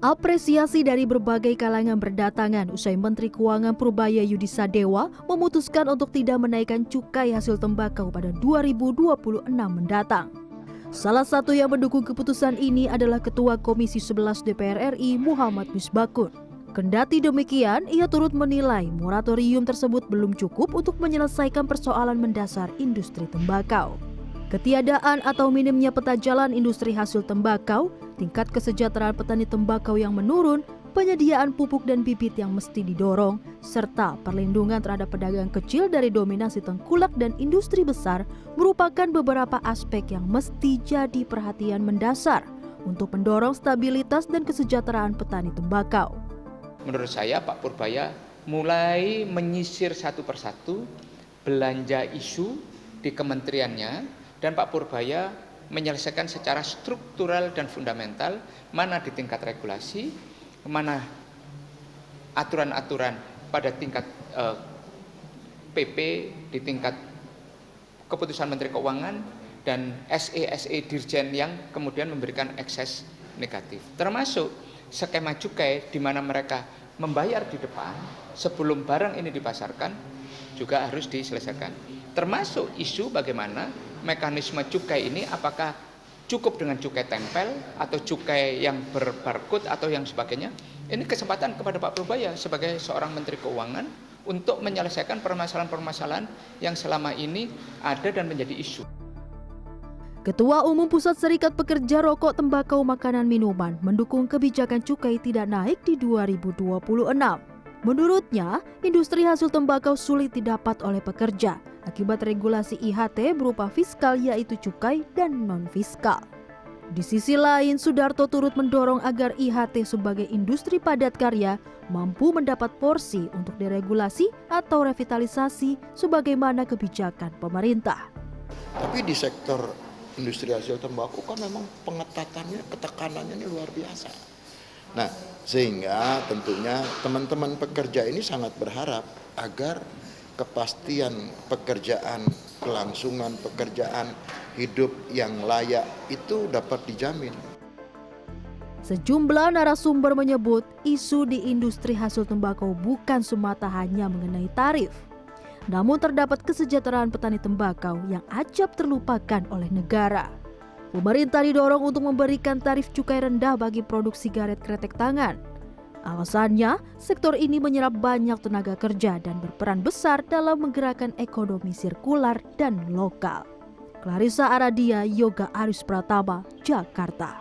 Apresiasi dari berbagai kalangan berdatangan usai Menteri Keuangan Purbaya Yudi Sadewa memutuskan untuk tidak menaikkan cukai hasil tembakau pada 2026 mendatang. Salah satu yang mendukung keputusan ini adalah Ketua Komisi 11 DPR RI Muhammad Misbakun. Kendati demikian, ia turut menilai moratorium tersebut belum cukup untuk menyelesaikan persoalan mendasar industri tembakau. Ketiadaan atau minimnya peta jalan industri hasil tembakau, tingkat kesejahteraan petani tembakau yang menurun, penyediaan pupuk dan bibit yang mesti didorong, serta perlindungan terhadap pedagang kecil dari dominasi tengkulak dan industri besar merupakan beberapa aspek yang mesti jadi perhatian mendasar untuk mendorong stabilitas dan kesejahteraan petani tembakau. Menurut saya Pak Purbaya mulai menyisir satu persatu belanja isu di kementeriannya, dan Pak Purbaya menyelesaikan secara struktural dan fundamental mana di tingkat regulasi, mana aturan-aturan pada tingkat PP, di tingkat keputusan Menteri Keuangan, dan SE Dirjen yang kemudian memberikan ekses negatif. Termasuk skema cukai di mana mereka membayar di depan sebelum barang ini dipasarkan juga harus diselesaikan. Termasuk isu bagaimana mekanisme cukai ini apakah cukup dengan cukai tempel atau cukai yang berbarcode atau yang sebagainya. Ini kesempatan kepada Pak Purbaya sebagai seorang Menteri Keuangan untuk menyelesaikan permasalahan-permasalahan yang selama ini ada dan menjadi isu. Ketua Umum Pusat Serikat Pekerja Rokok Tembakau Makanan Minuman mendukung kebijakan cukai tidak naik di 2026. Menurutnya, industri hasil tembakau sulit didapat oleh pekerja akibat regulasi IHT berupa fiskal yaitu cukai dan non-fiskal. Di sisi lain, Sudarto turut mendorong agar IHT sebagai industri padat karya mampu mendapat porsi untuk deregulasi atau revitalisasi sebagaimana kebijakan pemerintah. Tapi di sektor industri hasil tembakau kan memang pengetatannya, ketekanannya ini luar biasa. Nah, sehingga tentunya teman-teman pekerja ini sangat berharap agar kepastian pekerjaan, kelangsungan pekerjaan, hidup yang layak itu dapat dijamin. Sejumlah narasumber menyebut isu di industri hasil tembakau bukan semata hanya mengenai tarif. Namun terdapat kesejahteraan petani tembakau yang acap terlupakan oleh negara. Pemerintah didorong untuk memberikan tarif cukai rendah bagi produk sigaret kretek tangan. Alasannya, sektor ini menyerap banyak tenaga kerja dan berperan besar dalam menggerakkan ekonomi sirkular dan lokal. Clarissa Aradia, Yoga Aris Pratama, Jakarta.